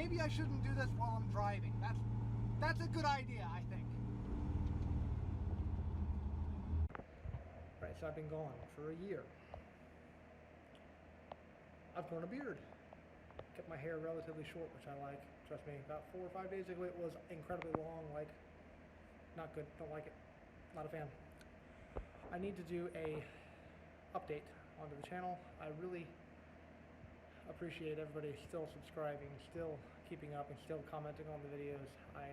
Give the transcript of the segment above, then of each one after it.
maybe I shouldn't do this while I'm driving. That's a good idea, I think. Right, so I've been gone for a year. I've grown a beard. Kept my hair relatively short, which I like. Trust me, about 4 or 5 days ago it was incredibly long, like, not good, don't like it, not a fan. I need to do a update onto the channel. I really appreciate everybody still subscribing, still keeping up, and still commenting on the videos. I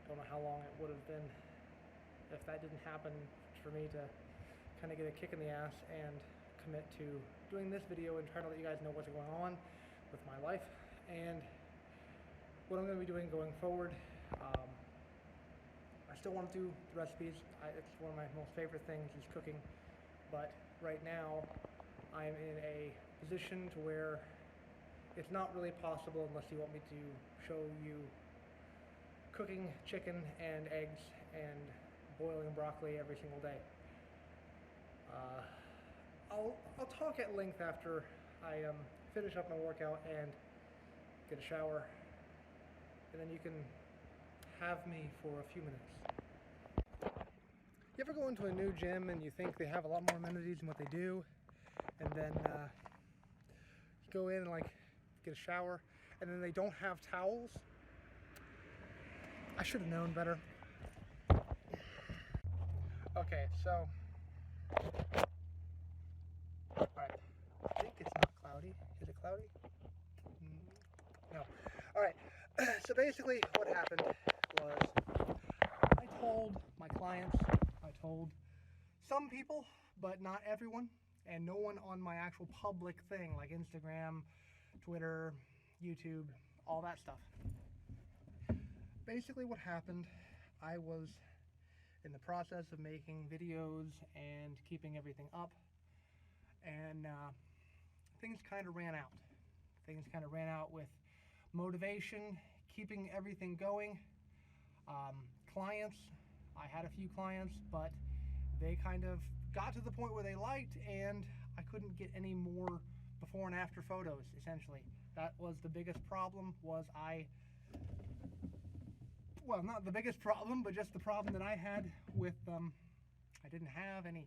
don't know how long it would have been if that didn't happen for me to kind of get a kick in the ass and commit to doing this video and trying to let you guys know what's going on with my life and what I'm going to be doing going forward. I still want to do the recipes. It's one of my most favorite things is cooking, but right now I'm in a position to where it's not really possible unless you want me to show you cooking chicken and eggs and boiling broccoli every single day. I'll talk at length after I finish up my workout and get a shower, and then you can have me for a few minutes. You ever go into a new gym and you think they have a lot more amenities than what they do, and then you go in and like get a shower, and then they don't have towels? I should have known better. Okay, so alright, I think it's not cloudy. Is it cloudy? No. Alright, so basically what happened was I told my clients, I told some people, but not everyone, and no one on my actual public thing like Instagram, Twitter, YouTube, all that stuff. Basically what happened, I was in the process of making videos and keeping everything up, and things kind of ran out. Things kind of ran out with motivation, keeping everything going. Clients, I had a few clients, but they kind of got to the point where they liked, and I couldn't get any more before and after photos, essentially. That was the biggest problem, was well, not the biggest problem, but just the problem that I had with, I don't have any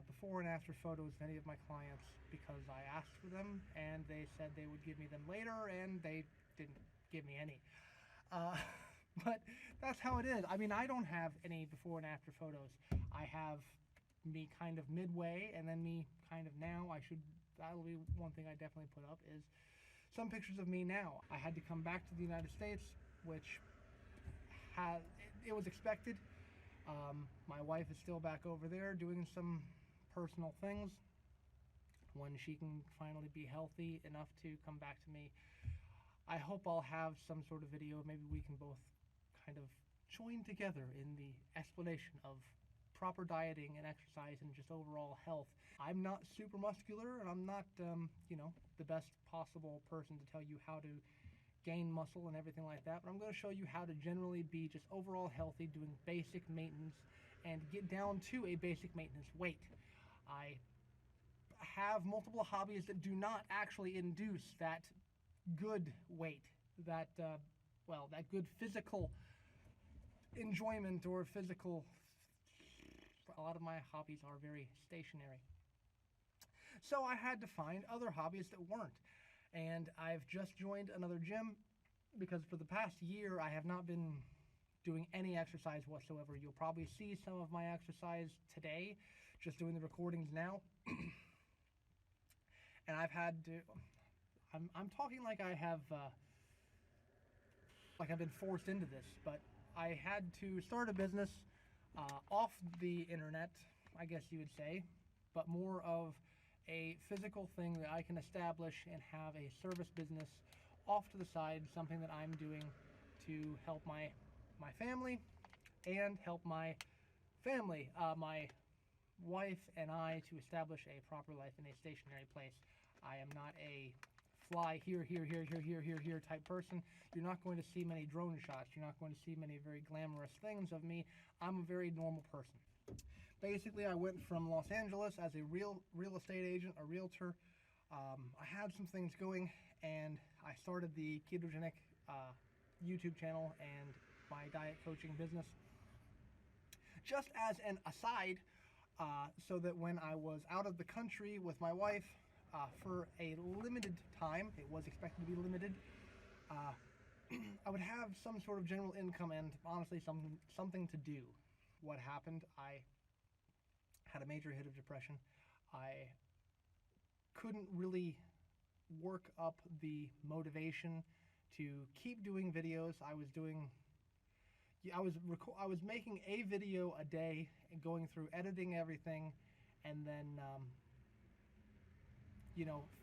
before and after photos of any of my clients because I asked for them and they said they would give me them later, and they didn't give me any. But that's how it is. I mean, I don't have any before and after photos. I have me kind of midway and then me kind of now. That'll be one thing I definitely put up, is some pictures of me now. I had to come back to the United States, which it was expected. My wife is still back over there doing some personal things. When she can finally be healthy enough to come back to me, I hope I'll have some sort of video. Maybe we can both kind of join together in the explanation of proper dieting and exercise and just overall health. I'm not super muscular, and I'm not, the best possible person to tell you how to gain muscle and everything like that, but I'm going to show you how to generally be just overall healthy, doing basic maintenance and get down to a basic maintenance weight. I have multiple hobbies that do not actually induce that good weight, that good physical enjoyment or physical. A lot of my hobbies are very stationary. So I had to find other hobbies that weren't. And I've just joined another gym because for the past year I have not been doing any exercise whatsoever. You'll probably see some of my exercise today, just doing the recordings now. And I've had to, I'm talking like I have, like I've been forced into this, but I had to start a business off the internet, I guess you would say, but more of a physical thing that I can establish and have a service business off to the side, something that I'm doing to help my family and help my family, my wife and I, to establish a proper life in a stationary place. I am not a fly here type person. You're not going to see many drone shots. You're not going to see many very glamorous things of me. I'm a very normal person. Basically, I went from Los Angeles as a real estate agent, a realtor. I had some things going, and I started the ketogenic YouTube channel and my diet coaching business just as an aside, so that when I was out of the country with my wife for a limited time, it was expected to be limited, I would have some sort of general income and honestly something to do. What happened? I had a major hit of depression. I couldn't really work up the motivation to keep doing videos. I was making a video a day and going through editing everything, and then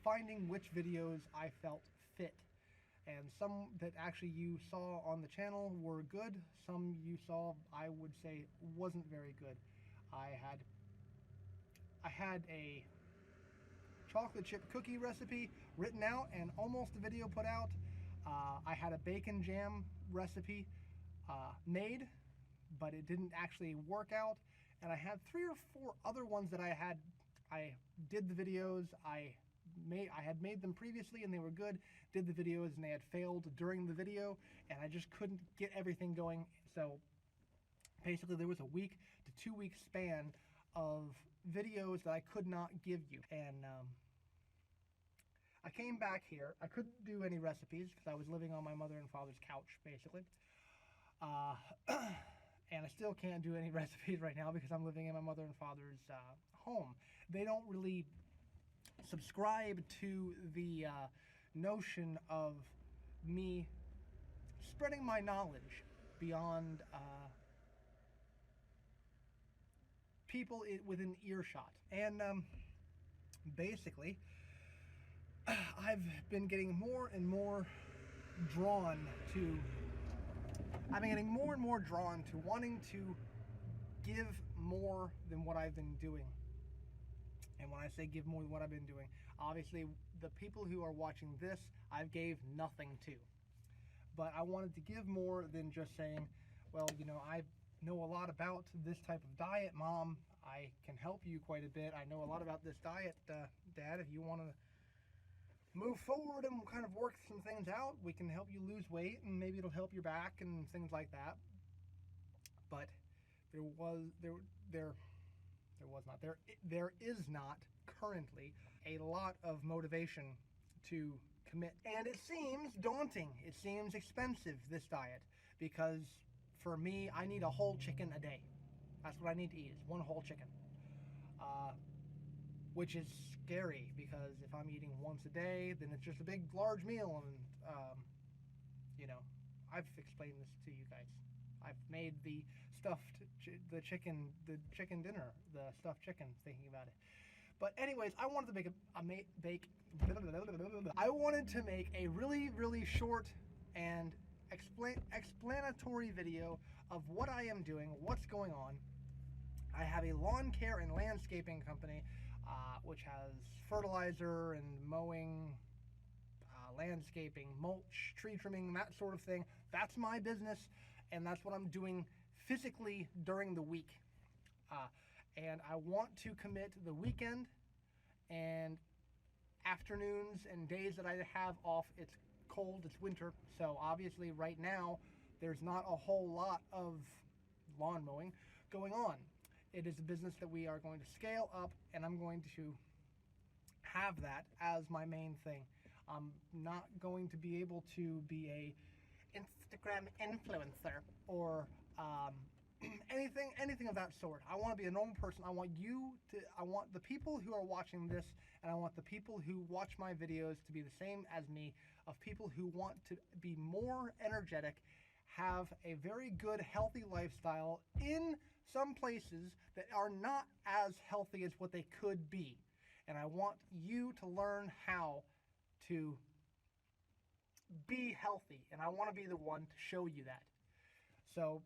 finding which videos I felt fit. And some that actually you saw on the channel were good. Some you saw, I would say, wasn't very good. I had a chocolate chip cookie recipe written out and almost a video put out. I had a bacon jam recipe made, but it didn't actually work out. And I had 3 or 4 other ones that I did the videos. I had made them previously and they were good, did the videos and they had failed during the video, and I just couldn't get everything going. So basically there was a week to 2 week span of videos that I could not give you. And I came back here. I couldn't do any recipes because I was living on my mother and father's couch, basically. And I still can't do any recipes right now because I'm living in my mother and father's home. They don't really subscribe to the notion of me spreading my knowledge beyond people within earshot. And basically, I've been getting more and more drawn to wanting to give more than what I've been doing. And when I say give more than what I've been doing, obviously the people who are watching this, I gave nothing to. But I wanted to give more than just saying, well, I know a lot about this type of diet, Mom. I can help you quite a bit. I know a lot about this diet, Dad. If you want to move forward and kind of work some things out, we can help you lose weight and maybe it'll help your back and things like that. But there is not currently a lot of motivation to commit. And it seems daunting. It seems expensive, this diet, because for me, I need a whole chicken a day. That's what I need to eat, is 1 whole chicken. Which is scary, because if I'm eating once a day, then it's just a big, large meal. And, I've explained this to you guys. I've made the chicken dinner, the stuffed chicken, thinking about it. But anyways, I wanted to make a really, really short and explanatory video of what I am doing, what's going on. I have a lawn care and landscaping company, which has fertilizer and mowing, landscaping, mulch, tree trimming, that sort of thing. That's my business, and that's what I'm doing physically during the week. And I want to commit the weekend and afternoons and days that I have off. It's cold, it's winter, so obviously right now there's not a whole lot of lawn mowing going on. It is a business that we are going to scale up, and I'm going to have that as my main thing. I'm not going to be able to be a Instagram influencer or anything of that sort. I want to be a normal person. I want the people who are watching this, and I want the people who watch my videos to be the same as me, of people who want to be more energetic, have a very good, healthy lifestyle in some places that are not as healthy as what they could be. And I want you to learn how to be healthy, and I want to be the one to show you that. So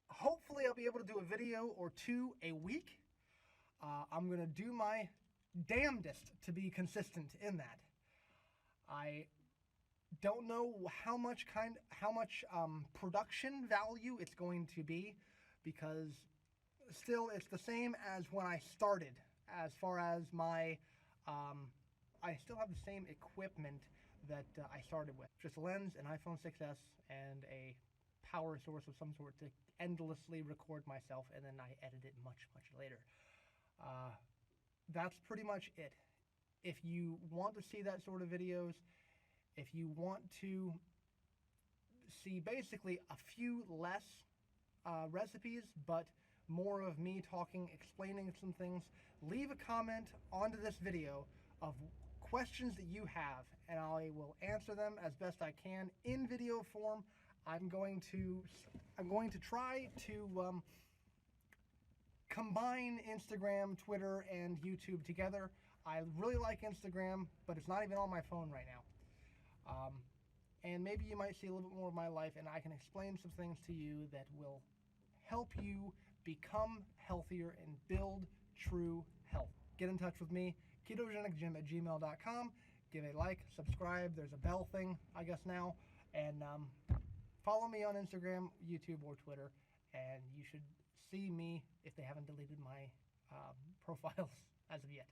hopefully I'll be able to do a video or 2 a week. I'm going to do my damnedest to be consistent in that. I don't know how much production value it's going to be, because still it's the same as when I started as far as my I still have the same equipment that I started with. Just a lens, an iPhone 6s, and a power source of some sort to endlessly record myself, and then I edit it much, much later. That's pretty much it. If you want to see that sort of videos, if you want to see basically a few less recipes, but more of me talking, explaining some things, leave a comment onto this video of questions that you have, and I will answer them as best I can in video form. I'm going to try to combine Instagram, Twitter, and YouTube together. I really like Instagram, but it's not even on my phone right now. And maybe you might see a little bit more of my life, and I can explain some things to you that will help you become healthier and build true health. Get in touch with me, ketogenicgym@gmail.com. Give a like, subscribe. There's a bell thing, I guess, now. And follow me on Instagram, YouTube, or Twitter. And you should see me if they haven't deleted my profiles as of yet.